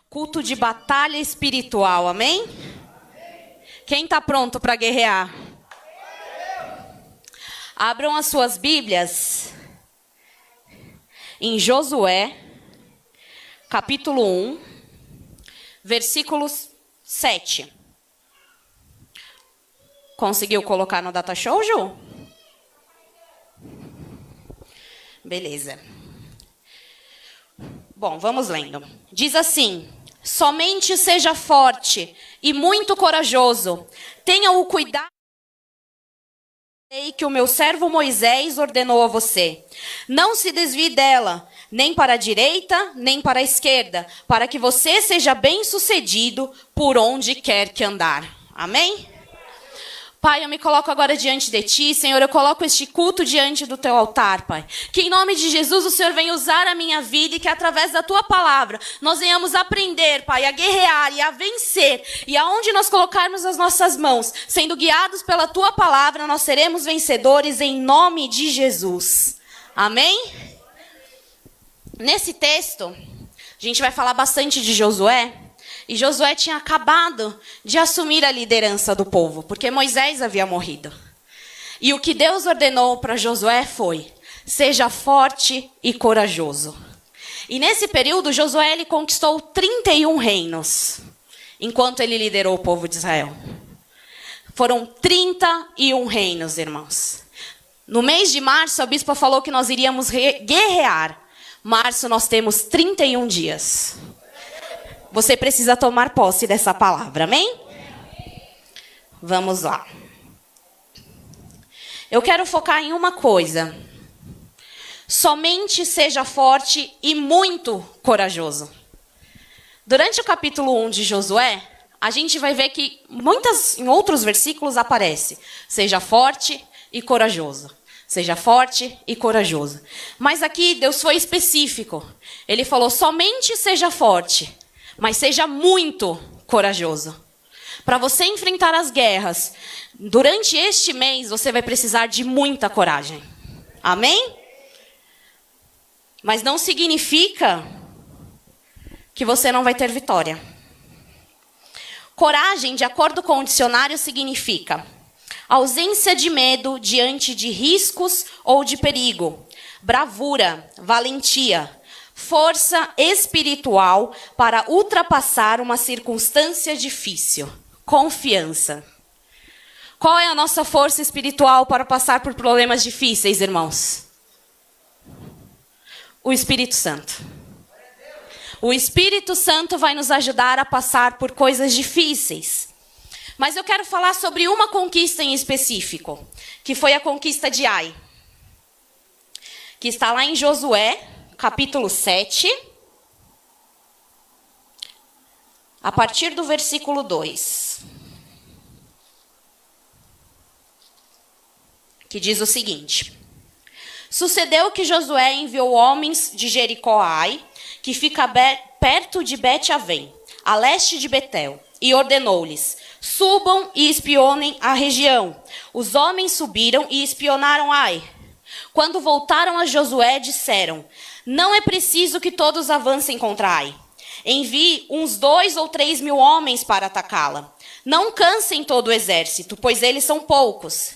Culto de batalha espiritual, amém? Quem está pronto para guerrear? Abram as suas Bíblias em Josué, capítulo 1, versículos 7. Conseguiu colocar no Data Show, Ju? Beleza. Bom, vamos lendo. Diz assim: somente seja forte e muito corajoso. Tenha o cuidado que o meu servo Moisés ordenou a você. Não se desvie dela, nem para a direita, nem para a esquerda, para que você seja bem-sucedido por onde quer que andar. Amém? Pai, eu me coloco agora diante de Ti, Senhor, eu coloco este culto diante do Teu altar, Pai. Que em nome de Jesus o Senhor venha usar a minha vida e que através da Tua palavra nós venhamos aprender, Pai, a guerrear e a vencer. E aonde nós colocarmos as nossas mãos, sendo guiados pela Tua palavra, nós seremos vencedores em nome de Jesus. Amém? Nesse texto, a gente vai falar bastante de Josué. E Josué tinha acabado de assumir a liderança do povo, porque Moisés havia morrido. E o que Deus ordenou para Josué foi: seja forte e corajoso. E nesse período, Josué ele conquistou 31 reinos, enquanto ele liderou o povo de Israel. Foram 31 reinos, irmãos. No mês de março, a bispa falou que nós iríamos guerrear. Março, nós temos 31 dias. Você precisa tomar posse dessa palavra, amém? Vamos lá. Eu quero focar em uma coisa. Somente seja forte e muito corajoso. Durante o capítulo 1 de Josué, a gente vai ver que em outros versículos aparece: seja forte e corajoso. Seja forte e corajoso. Mas aqui Deus foi específico. Ele falou: somente seja forte, mas seja muito corajoso. Para você enfrentar as guerras, durante este mês, você vai precisar de muita coragem. Amém? Mas não significa que você não vai ter vitória. Coragem, de acordo com o dicionário, significa ausência de medo diante de riscos ou de perigo. Bravura, valentia. Força espiritual para ultrapassar uma circunstância difícil. Confiança. Qual é a nossa força espiritual para passar por problemas difíceis, irmãos? O Espírito Santo. O Espírito Santo vai nos ajudar a passar por coisas difíceis. Mas eu quero falar sobre uma conquista em específico, que foi a conquista de Ai, que está lá em Josué, capítulo 7, a partir do versículo 2, que diz o seguinte: sucedeu que Josué enviou homens de Jericó a Ai, que fica perto de Bet-Avém, a leste de Betel, e ordenou-lhes: subam e espionem a região. Os homens subiram e espionaram Ai. Quando voltaram a Josué, disseram: não é preciso que todos avancem contra Ai. Envie uns 2 ou 3 mil homens para atacá-la. Não cansem todo o exército, pois eles são poucos.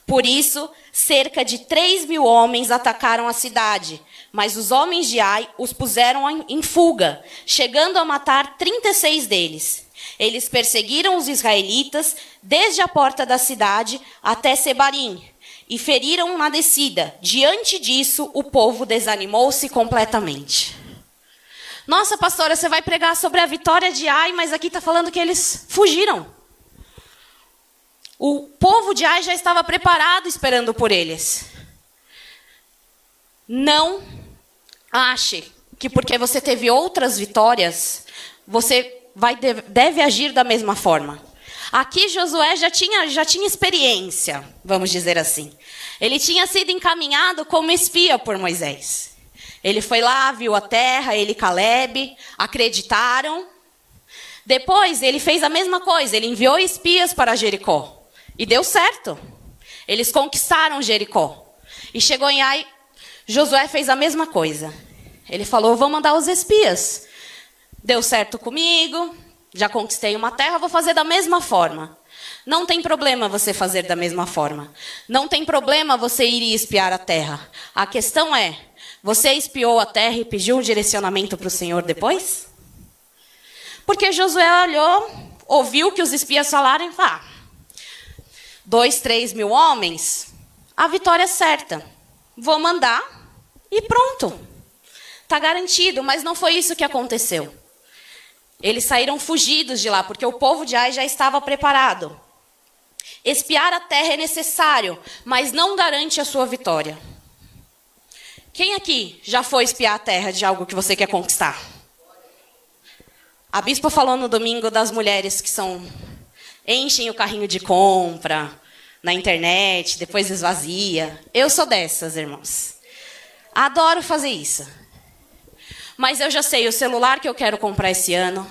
Por isso, cerca de 3 mil homens atacaram a cidade. Mas os homens de Ai os puseram em fuga, chegando a matar 36 deles. Eles perseguiram os israelitas desde a porta da cidade até Sebarim e feriram na descida. Diante disso, o povo desanimou-se completamente. Nossa, pastora, você vai pregar sobre a vitória de Ai, mas aqui está falando que eles fugiram. O povo de Ai já estava preparado esperando por eles. Não ache que porque você teve outras vitórias, você deve agir da mesma forma. Aqui Josué já tinha experiência, vamos dizer assim. Ele tinha sido encaminhado como espia por Moisés. Ele foi lá, viu a terra, ele e Caleb, acreditaram. Depois ele fez a mesma coisa, ele enviou espias para Jericó. E deu certo. Eles conquistaram Jericó. E chegou em Ai, Josué fez a mesma coisa. Ele falou: vou mandar os espias. deu certo comigo, já conquistei uma terra, vou fazer da mesma forma. Não tem problema você fazer da mesma forma. Não tem problema você ir e espiar a terra. A questão é, você espiou a terra e pediu um direcionamento para o Senhor depois? Porque Josué olhou, ouviu que os espias falaram e falou, 2, 3 mil homens, a vitória é certa. Vou mandar e pronto. Está garantido, mas não foi isso que aconteceu. Eles saíram fugidos de lá, porque o povo de Ai já estava preparado. Espiar a terra é necessário, mas não garante a sua vitória. Quem aqui já foi espiar a terra de algo que você quer conquistar? A bispa falou no domingo das mulheres que enchem o carrinho de compra na internet, depois esvazia. Eu sou dessas, irmãos. Adoro fazer isso. Mas eu já sei o celular que eu quero comprar esse ano.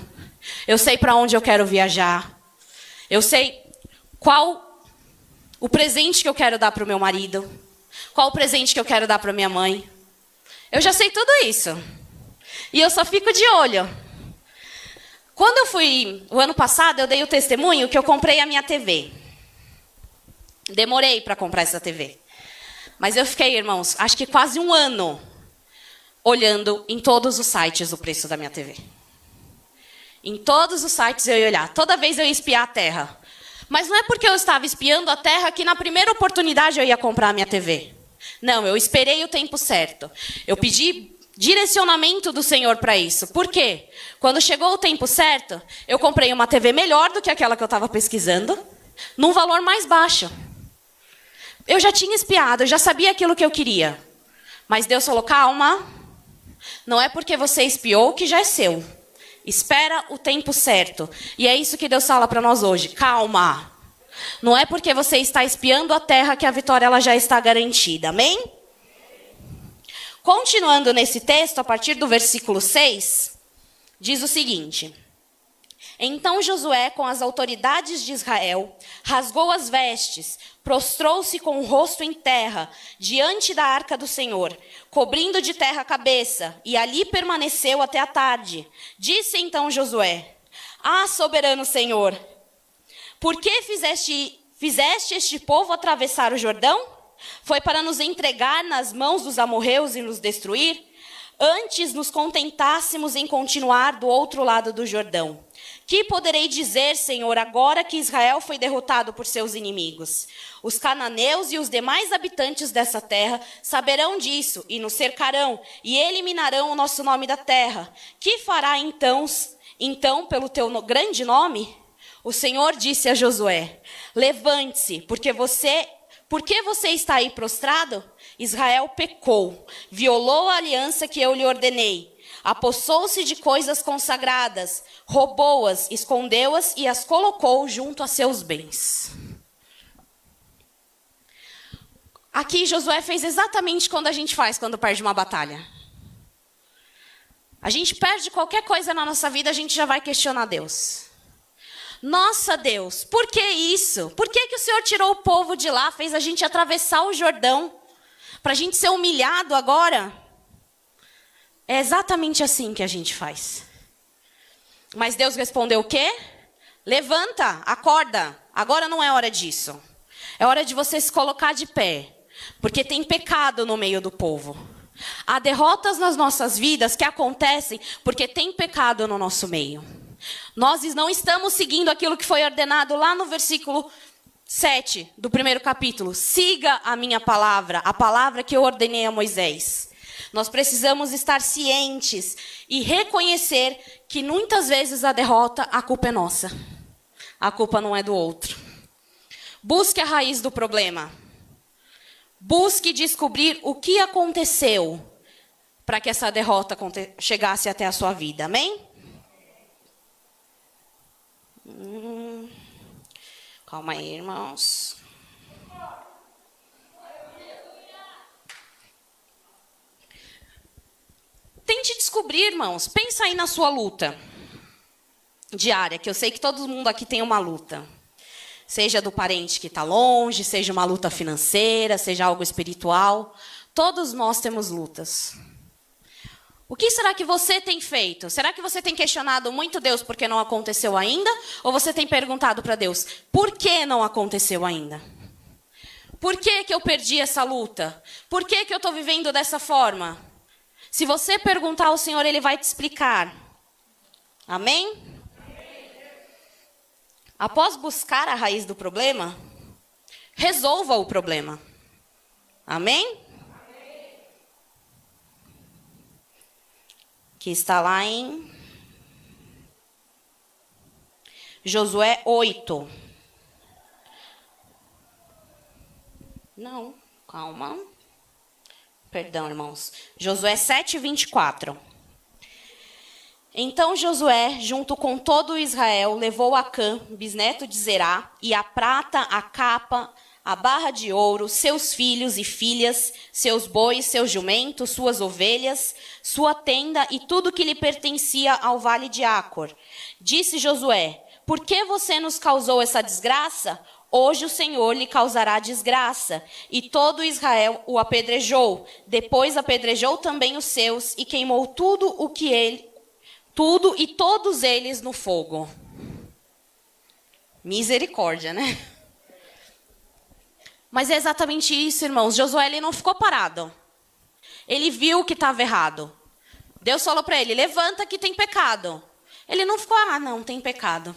Eu sei para onde eu quero viajar. Eu sei qual o presente que eu quero dar para o meu marido. Qual o presente que eu quero dar para minha mãe. Eu já sei tudo isso. E eu só fico de olho. Quando eu fui, o ano passado, eu dei o testemunho que eu comprei a minha TV. Demorei para comprar essa TV. Mas eu fiquei, irmãos, acho que quase um ano olhando em todos os sites o preço da minha TV. Em todos os sites eu ia olhar. Toda vez eu ia espiar a terra. Mas não é porque eu estava espiando a terra que na primeira oportunidade eu ia comprar a minha TV. Não, eu esperei o tempo certo. Eu pedi direcionamento do Senhor para isso. Por quê? Quando chegou o tempo certo, eu comprei uma TV melhor do que aquela que eu estava pesquisando, num valor mais baixo. Eu já tinha espiado, eu já sabia aquilo que eu queria. Mas Deus falou, calma, não é porque você espiou que já é seu. Espera o tempo certo. E é isso que Deus fala para nós hoje. Calma. Não é porque você está espiando a terra que a vitória ela já está garantida. Amém? Continuando nesse texto, a partir do versículo 6, diz o seguinte. Então Josué, com as autoridades de Israel, rasgou as vestes, prostrou-se com o rosto em terra, diante da arca do Senhor, cobrindo de terra a cabeça, e ali permaneceu até a tarde. Disse então Josué, soberano Senhor, por que fizeste este povo atravessar o Jordão? Foi para nos entregar nas mãos dos amorreus e nos destruir? Antes nos contentássemos em continuar do outro lado do Jordão. Que poderei dizer, Senhor, agora que Israel foi derrotado por seus inimigos? Os cananeus e os demais habitantes dessa terra saberão disso e nos cercarão e eliminarão o nosso nome da terra. Que fará então pelo teu grande nome? O Senhor disse a Josué, levante-se, porque você está aí prostrado? Israel pecou, violou a aliança que eu lhe ordenei. Apossou-se de coisas consagradas, roubou-as, escondeu-as e as colocou junto a seus bens. Aqui Josué fez exatamente quando a gente faz quando perde uma batalha. A gente perde qualquer coisa na nossa vida, a gente já vai questionar Deus. Nossa Deus, por que isso? Por que o Senhor tirou o povo de lá, fez a gente atravessar o Jordão? Para a gente ser humilhado agora? É exatamente assim que a gente faz. Mas Deus respondeu o quê? Levanta, acorda. Agora não é hora disso. É hora de você se colocar de pé. Porque tem pecado no meio do povo. Há derrotas nas nossas vidas que acontecem porque tem pecado no nosso meio. Nós não estamos seguindo aquilo que foi ordenado lá no versículo 7 do primeiro capítulo. Siga a minha palavra, a palavra que eu ordenei a Moisés. Nós precisamos estar cientes e reconhecer que muitas vezes a derrota, a culpa é nossa. A culpa não é do outro. Busque a raiz do problema. Busque descobrir o que aconteceu para que essa derrota chegasse até a sua vida. Amém? Calma aí, irmãos. Tente descobrir, irmãos. Pensa aí na sua luta diária, que eu sei que todo mundo aqui tem uma luta. Seja do parente que está longe, seja uma luta financeira, seja algo espiritual. Todos nós temos lutas. O que será que você tem feito? Será que você tem questionado muito Deus porque não aconteceu ainda? Ou você tem perguntado para Deus, por que não aconteceu ainda? Por que que eu perdi essa luta? Por que que eu estou vivendo dessa forma? Se você perguntar ao Senhor, Ele vai te explicar. Amém? Após buscar a raiz do problema, resolva o problema. Amém? Que está lá em Josué 8. Não, calma. Perdão, irmãos. Josué 7, 24. Então Josué, junto com todo Israel, levou Acã, bisneto de Zerá, e a prata, a capa, a barra de ouro, seus filhos e filhas, seus bois, seus jumentos, suas ovelhas, sua tenda e tudo que lhe pertencia ao vale de Acor. Disse Josué, por que você nos causou essa desgraça? Hoje o Senhor lhe causará desgraça. E todo Israel o apedrejou. Depois apedrejou também os seus e queimou tudo e todos eles no fogo. Misericórdia, né? Mas é exatamente isso, irmãos. Josué ele não ficou parado. Ele viu que estava errado. Deus falou para ele, levanta que tem pecado. Ele não ficou, não, tem pecado.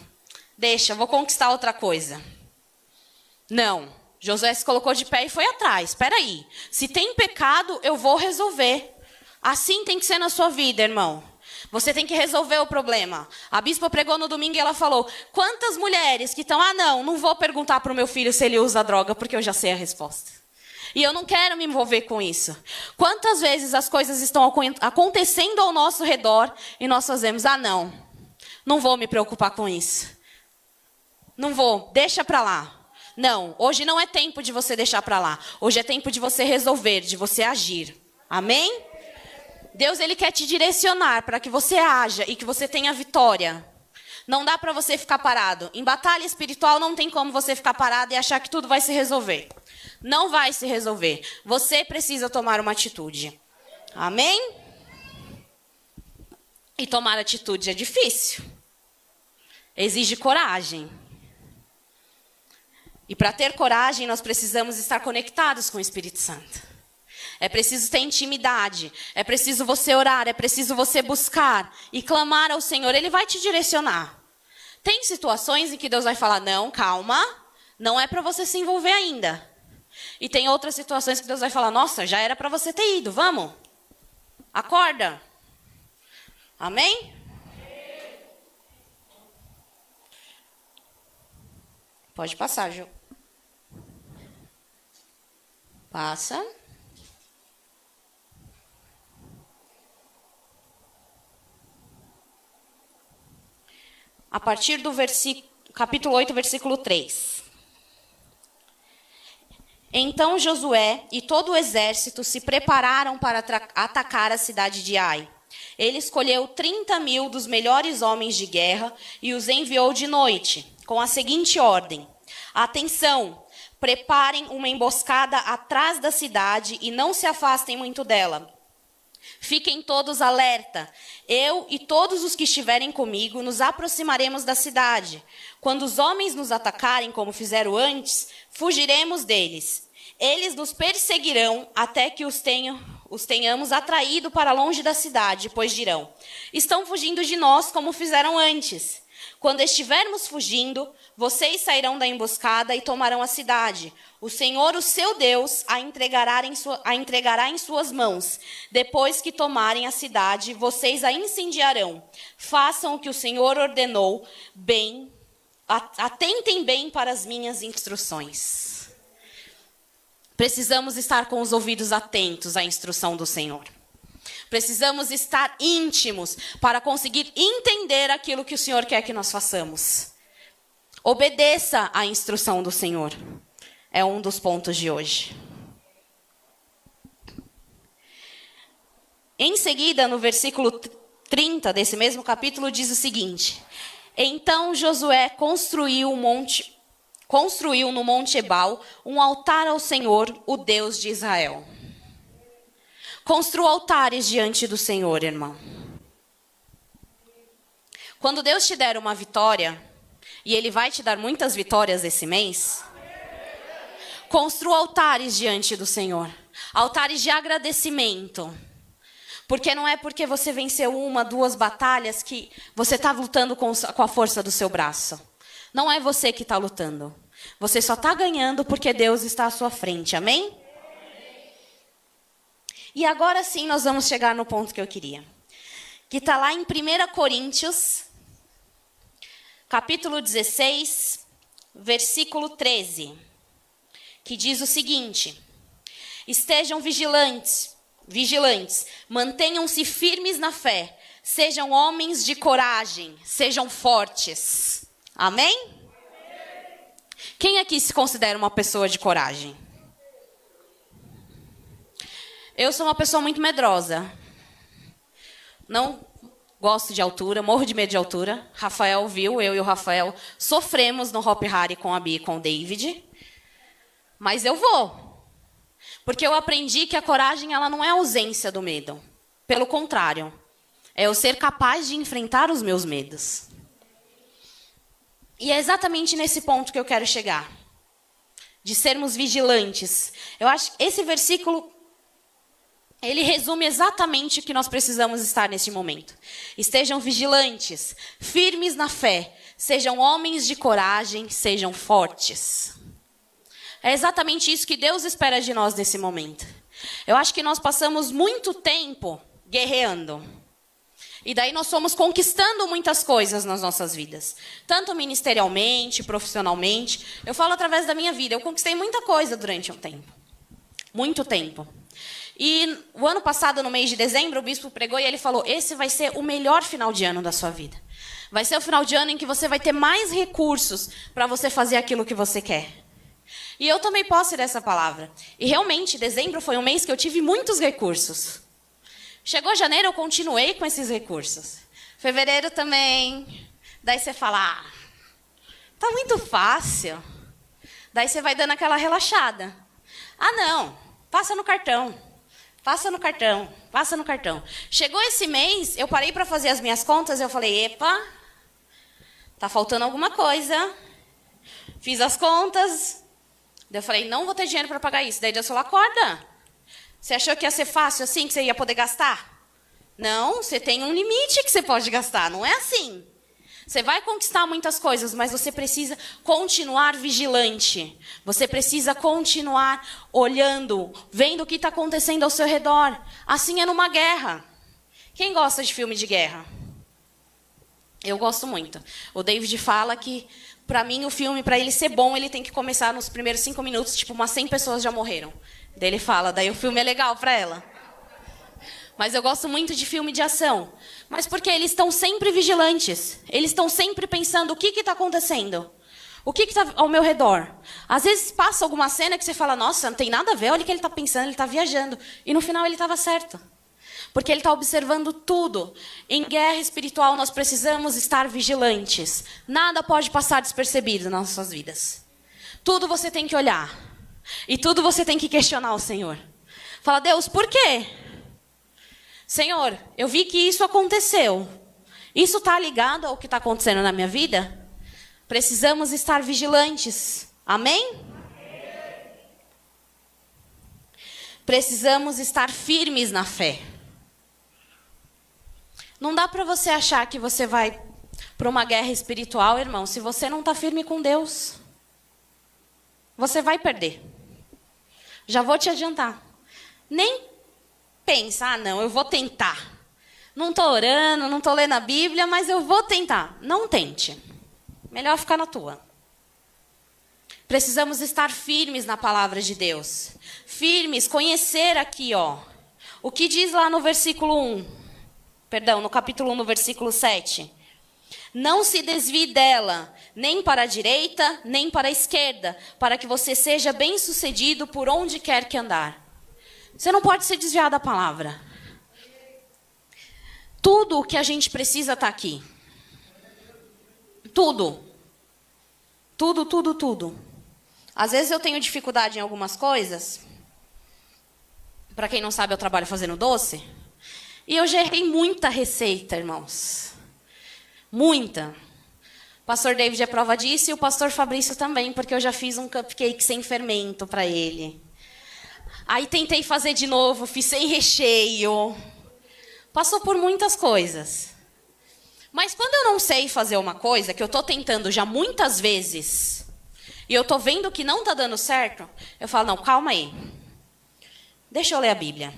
Deixa, vou conquistar outra coisa. Não. Josué se colocou de pé e foi atrás. Espera aí. Se tem pecado, eu vou resolver. Assim tem que ser na sua vida, irmão. Você tem que resolver o problema. A bispa pregou no domingo e ela falou, quantas mulheres que estão, não vou perguntar para o meu filho se ele usa droga, porque eu já sei a resposta. E eu não quero me envolver com isso. Quantas vezes as coisas estão acontecendo ao nosso redor e nós fazemos, não vou me preocupar com isso. Não vou, deixa para lá. Não, hoje não é tempo de você deixar para lá. Hoje é tempo de você resolver, de você agir. Amém? Deus ele quer te direcionar para que você haja e que você tenha vitória. Não dá para você ficar parado. Em batalha espiritual não tem como você ficar parado e achar que tudo vai se resolver. Não vai se resolver. Você precisa tomar uma atitude. Amém? E tomar atitude é difícil. Exige coragem. E para ter coragem nós precisamos estar conectados com o Espírito Santo. É preciso ter intimidade, é preciso você orar, é preciso você buscar e clamar ao Senhor. Ele vai te direcionar. Tem situações em que Deus vai falar, não, calma, não é para você se envolver ainda. E tem outras situações que Deus vai falar, nossa, já era para você ter ido, vamos. Acorda. Amém? Pode passar, Ju. Passa. A partir do capítulo 8, versículo 3. Então Josué e todo o exército se prepararam para atacar a cidade de Ai. Ele escolheu 30.000 dos melhores homens de guerra e os enviou de noite, com a seguinte ordem. Atenção, preparem uma emboscada atrás da cidade e não se afastem muito dela. Fiquem todos alerta. Eu e todos os que estiverem comigo nos aproximaremos da cidade. Quando os homens nos atacarem, como fizeram antes, fugiremos deles. Eles nos perseguirão até que os tenhamos atraído para longe da cidade, pois dirão, estão fugindo de nós como fizeram antes. Quando estivermos fugindo, vocês sairão da emboscada e tomarão a cidade. O Senhor, o seu Deus, a entregará em suas mãos. Depois que tomarem a cidade, vocês a incendiarão. Façam o que o Senhor ordenou, atentem bem para as minhas instruções. Precisamos estar com os ouvidos atentos à instrução do Senhor. Precisamos estar íntimos para conseguir entender aquilo que o Senhor quer que nós façamos. Obedeça à instrução do Senhor. É um dos pontos de hoje. Em seguida, no versículo 30 desse mesmo capítulo, diz o seguinte. Então Josué construiu no Monte Ebal um altar ao Senhor, o Deus de Israel. Construa altares diante do Senhor, irmão. Quando Deus te der uma vitória, e Ele vai te dar muitas vitórias esse mês, construa altares diante do Senhor. Altares de agradecimento. Porque não é porque você venceu 1, 2 batalhas que você está lutando com a força do seu braço. Não é você que está lutando. Você só está ganhando porque Deus está à sua frente. Amém? E agora sim nós vamos chegar no ponto que eu queria. Que está lá em 1 Coríntios, capítulo 16, versículo 13. Que diz o seguinte: estejam vigilantes, mantenham-se firmes na fé, sejam homens de coragem, sejam fortes. Amém? Quem aqui se considera uma pessoa de coragem? Eu sou uma pessoa muito medrosa. Não gosto de altura, morro de medo de altura. Rafael viu, eu e o Rafael sofremos no Hop Hari com a Bia e com o David. Mas eu vou. Porque eu aprendi que a coragem ela não é a ausência do medo. Pelo contrário, é eu ser capaz de enfrentar os meus medos. E é exatamente nesse ponto que eu quero chegar. De sermos vigilantes. Eu acho que esse versículo, ele resume exatamente o que nós precisamos estar neste momento. Estejam vigilantes, firmes na fé, sejam homens de coragem, sejam fortes. É exatamente isso que Deus espera de nós nesse momento. Eu acho que nós passamos muito tempo guerreando. E daí nós fomos conquistando muitas coisas nas nossas vidas. Tanto ministerialmente, profissionalmente. Eu falo através da minha vida. Eu conquistei muita coisa durante um tempo. Muito tempo. E o ano passado, no mês de dezembro, o bispo pregou e ele falou: esse vai ser o melhor final de ano da sua vida. Vai ser o final de ano em que você vai ter mais recursos para você fazer aquilo que você quer. E eu tomei posse dessa palavra. E realmente, dezembro foi um mês que eu tive muitos recursos. Chegou janeiro, eu continuei com esses recursos. Fevereiro também. Daí você fala: tá muito fácil. Daí você vai dando aquela relaxada. Não, passa no cartão. Passa no cartão, passa no cartão. Chegou esse mês, eu parei para fazer as minhas contas, eu falei: epa, tá faltando alguma coisa. Fiz as contas. Daí eu falei: não vou ter dinheiro para pagar isso. Daí Deus falou: acorda. Você achou que ia ser fácil assim, que você ia poder gastar? Não, você tem um limite que você pode gastar, não é assim. Você vai conquistar muitas coisas, mas você precisa continuar vigilante. Você precisa continuar olhando, vendo o que está acontecendo ao seu redor. Assim é numa guerra. Quem gosta de filme de guerra? Eu gosto muito. O David fala que, para mim, o filme, para ele ser bom, ele tem que começar nos primeiros 5 minutos, tipo, umas 100 pessoas já morreram. Daí ele fala, daí o filme é legal para ela. Mas eu gosto muito de filme de ação. Mas porque eles estão sempre vigilantes. Eles estão sempre pensando o que está acontecendo. O que está ao meu redor. Às vezes passa alguma cena que você fala: nossa, não tem nada a ver, olha o que ele está pensando, ele está viajando. E no final ele estava certo. Porque ele está observando tudo. Em guerra espiritual nós precisamos estar vigilantes. Nada pode passar despercebido nas nossas vidas. Tudo você tem que olhar. E tudo você tem que questionar o Senhor. Fala: Deus, por quê? Senhor, eu vi que isso aconteceu. Isso está ligado ao que está acontecendo na minha vida? Precisamos estar vigilantes. Amém? Precisamos estar firmes na fé. Não dá para você achar que você vai para uma guerra espiritual, irmão, se você não está firme com Deus. Você vai perder. Já vou te adiantar. Nem pensa: não, eu vou tentar. Não estou orando, não estou lendo a Bíblia, mas eu vou tentar. Não tente. Melhor ficar na tua. Precisamos estar firmes na palavra de Deus. Firmes, conhecer aqui, o que diz lá no versículo 1. Perdão, no capítulo 1, no versículo 7. Não se desvie dela, nem para a direita, nem para a esquerda, para que você seja bem-sucedido por onde quer que andar. Você não pode se desviar da palavra. Tudo o que a gente precisa está aqui. Tudo. Tudo, tudo, tudo. Às vezes eu tenho dificuldade em algumas coisas. Para quem não sabe, eu trabalho fazendo doce. E eu já errei muita receita, irmãos. Muita. O pastor David é prova disso e o pastor Fabrício também, porque eu já fiz um cupcake sem fermento para ele. Aí tentei fazer de novo, fiz sem recheio. Passou por muitas coisas. Mas quando eu não sei fazer uma coisa, que eu estou tentando já muitas vezes, e eu estou vendo que não está dando certo, eu falo, não, calma aí. Deixa eu ler a Bíblia.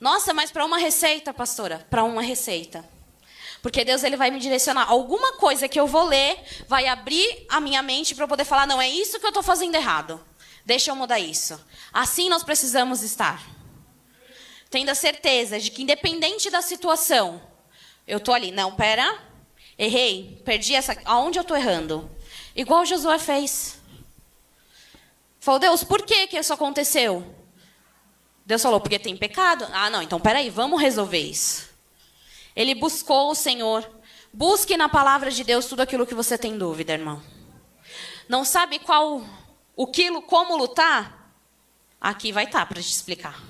Nossa, mas para uma receita, pastora? Para uma receita. Porque Deus ele vai me direcionar. Alguma coisa que eu vou ler vai abrir a minha mente para eu poder falar, não, é isso que eu estou fazendo errado. Deixa eu mudar isso. Assim nós precisamos estar. Tendo a certeza de que independente da situação, eu estou ali, não, pera, errei, perdi essa, aonde eu estou errando? Igual Josué fez. Falou, Deus, por que isso aconteceu? Deus falou, porque tem pecado. Ah, não, então peraí, vamos resolver isso. Ele buscou o Senhor. Busque na palavra de Deus tudo aquilo que você tem dúvida, irmão. Não sabe como lutar? Aqui vai estar para te explicar.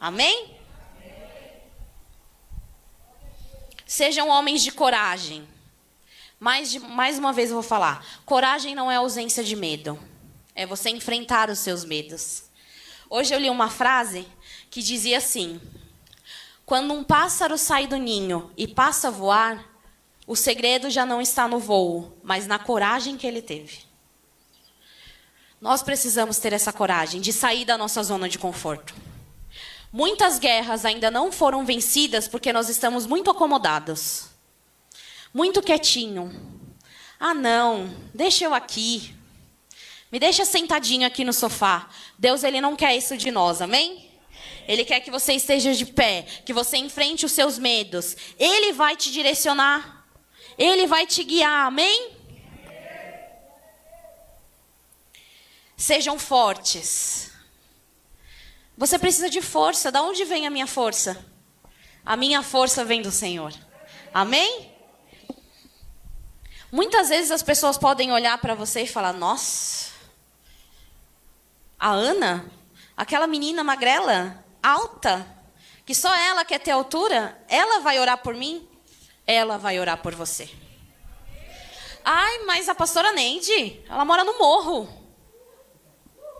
Amém? Sejam homens de coragem. Mais uma vez eu vou falar. Coragem não é ausência de medo. É você enfrentar os seus medos. Hoje eu li uma frase que dizia assim: quando um pássaro sai do ninho e passa a voar, o segredo já não está no voo, mas na coragem que ele teve. Nós precisamos ter essa coragem de sair da nossa zona de conforto. Muitas guerras ainda não foram vencidas porque nós estamos muito acomodados. Muito quietinho. Ah, não, deixa eu aqui. Me deixa sentadinho aqui no sofá. Deus, ele não quer isso de nós, amém? Ele quer que você esteja de pé, que você enfrente os seus medos. Ele vai te direcionar. Ele vai te guiar, amém? Sejam fortes. Você precisa de força. Da onde vem a minha força? A minha força vem do Senhor. Amém? Muitas vezes as pessoas podem olhar para você e falar, nossa, a Ana, aquela menina magrela, alta, que só ela quer ter altura, ela vai orar por mim? Ela vai orar por você. Ai, mas a pastora Neide, ela mora no morro.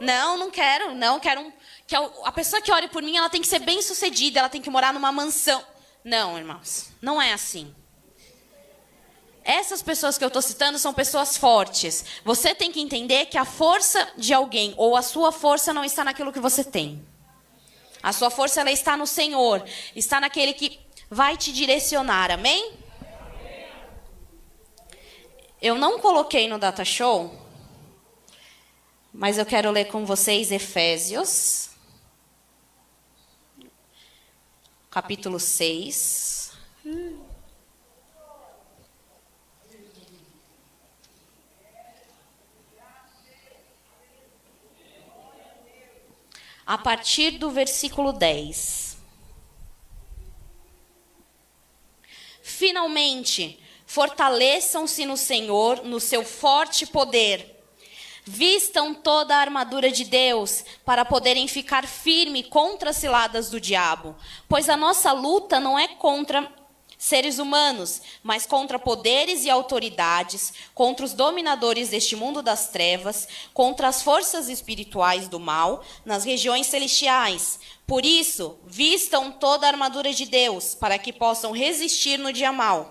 Não quero, que a pessoa que ore por mim, ela tem que ser bem sucedida, ela tem que morar numa mansão. Não, irmãos, não é assim. Essas pessoas que eu estou citando são pessoas fortes. Você tem que entender que a força de alguém ou a sua força não está naquilo que você tem. A sua força ela está no Senhor. Está naquele que vai te direcionar. Amém? Eu não coloquei no Data Show, mas eu quero ler com vocês Efésios, capítulo 6. A partir do versículo 10. Finalmente, fortaleçam-se no Senhor, no seu forte poder. Vistam toda a armadura de Deus para poderem ficar firme contra as ciladas do diabo. Pois a nossa luta não é contra seres humanos, mas contra poderes e autoridades, contra os dominadores deste mundo das trevas, contra as forças espirituais do mal nas regiões celestiais. Por isso, vistam toda a armadura de Deus, para que possam resistir no dia mau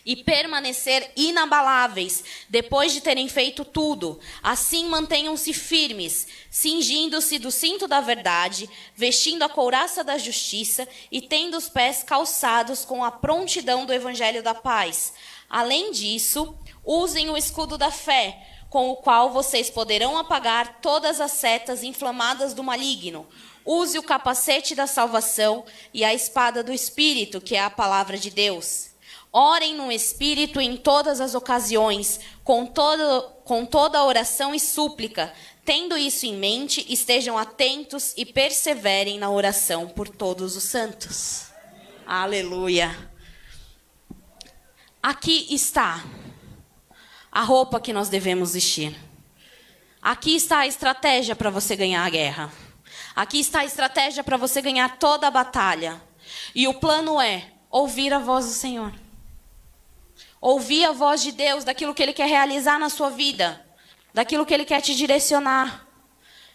e permanecer inabaláveis depois de terem feito tudo. Assim mantenham-se firmes, cingindo-se do cinto da verdade, vestindo a couraça da justiça e tendo os pés calçados com a prontidão do evangelho da paz. Além disso, usem o escudo da fé, com o qual vocês poderão apagar todas as setas inflamadas do maligno. Use o capacete da salvação e a espada do Espírito, que é a palavra de Deus. Orem no Espírito em todas as ocasiões, com toda oração e súplica. Tendo isso em mente, estejam atentos e perseverem na oração por todos os santos. Aleluia. Aqui está a roupa que nós devemos vestir. Aqui está a estratégia para você ganhar a guerra. Aqui está a estratégia para você ganhar toda a batalha. E o plano é ouvir a voz do Senhor. Ouvir a voz de Deus, daquilo que Ele quer realizar na sua vida. Daquilo que Ele quer te direcionar.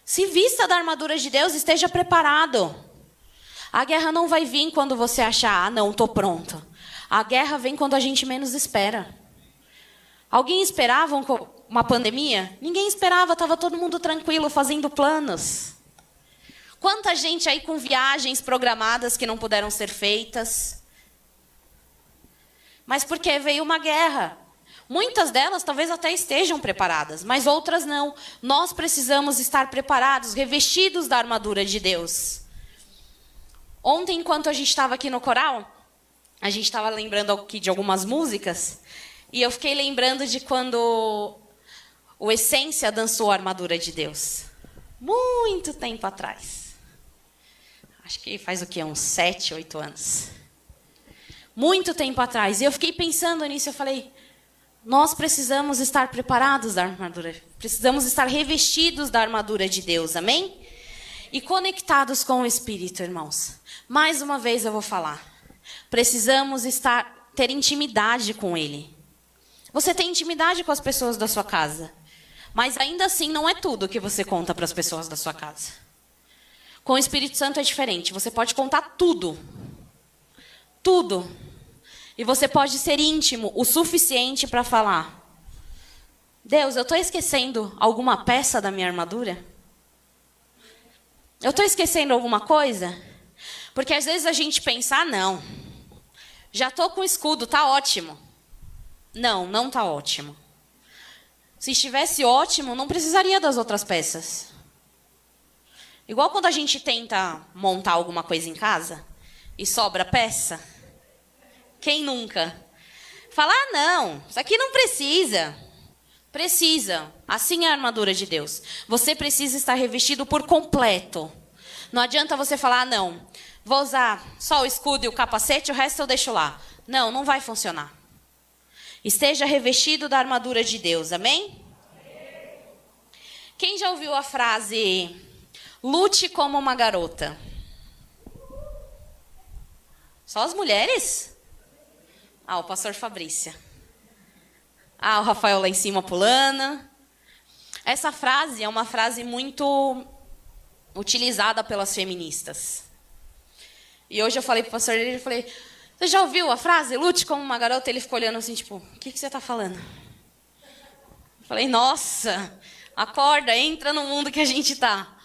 Se vista da armadura de Deus, esteja preparado. A guerra não vai vir quando você achar, não, estou pronto. A guerra vem quando a gente menos espera. Alguém esperava uma pandemia? Ninguém esperava, estava todo mundo tranquilo, fazendo planos. Quanta gente aí com viagens programadas que não puderam ser feitas. Mas porque veio uma guerra. Muitas delas talvez até estejam preparadas, mas outras não. Nós precisamos estar preparados, revestidos da armadura de Deus. Ontem, enquanto a gente estava aqui no coral, a gente estava lembrando aqui de algumas músicas, e eu fiquei lembrando de quando o Essência dançou a armadura de Deus. Muito tempo atrás. Acho que faz o quê? Uns 7, 8 anos. Muito tempo atrás. E eu fiquei pensando nisso, eu falei, nós precisamos estar preparados da armadura. Precisamos estar revestidos da armadura de Deus, amém? E conectados com o Espírito, irmãos. Mais uma vez eu vou falar. Precisamos ter intimidade com Ele. Você tem intimidade com as pessoas da sua casa. Mas ainda assim não é tudo que você conta para as pessoas da sua casa. Com o Espírito Santo é diferente. Você pode contar tudo. Tudo. E você pode ser íntimo o suficiente para falar. Deus, eu estou esquecendo alguma peça da minha armadura? Eu estou esquecendo alguma coisa? Porque às vezes a gente pensa, ah, não. Já estou com escudo, tá ótimo. Não, não tá ótimo. Se estivesse ótimo, não precisaria das outras peças. Igual quando a gente tenta montar alguma coisa em casa e sobra peça. Quem nunca? Fala, ah, não, isso aqui não precisa. Precisa. Assim é a armadura de Deus. Você precisa estar revestido por completo. Não adianta você falar, ah, não, vou usar só o escudo e o capacete, o resto eu deixo lá. Não, não vai funcionar. Esteja revestido da armadura de Deus, amém? Quem já ouviu a frase, lute como uma garota? Só as mulheres? Ah, o pastor Fabrícia. Ah, o Rafael lá em cima pulando. Essa frase é uma frase muito utilizada pelas feministas. E hoje eu falei para o pastor, ele falei, você já ouviu a frase, lute como uma garota? Ele ficou olhando assim, tipo, o que você está falando? Eu falei, nossa, acorda, entra no mundo que a gente está.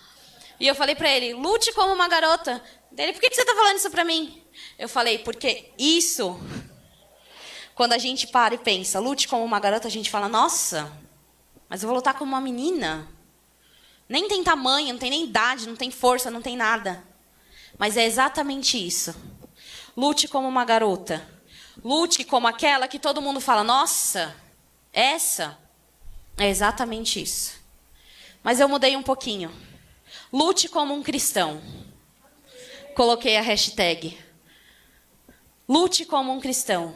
E eu falei para ele, lute como uma garota. Ele, por que você está falando isso para mim? Eu falei, porque isso, quando a gente para e pensa, lute como uma garota, a gente fala, nossa, mas eu vou lutar como uma menina. Nem tem tamanho, não tem nem idade, não tem força, não tem nada. Mas é exatamente isso. Lute como uma garota. Lute como aquela que todo mundo fala, nossa, essa. É exatamente isso. Mas eu mudei um pouquinho. Lute como um cristão. Coloquei a hashtag. Lute como um cristão.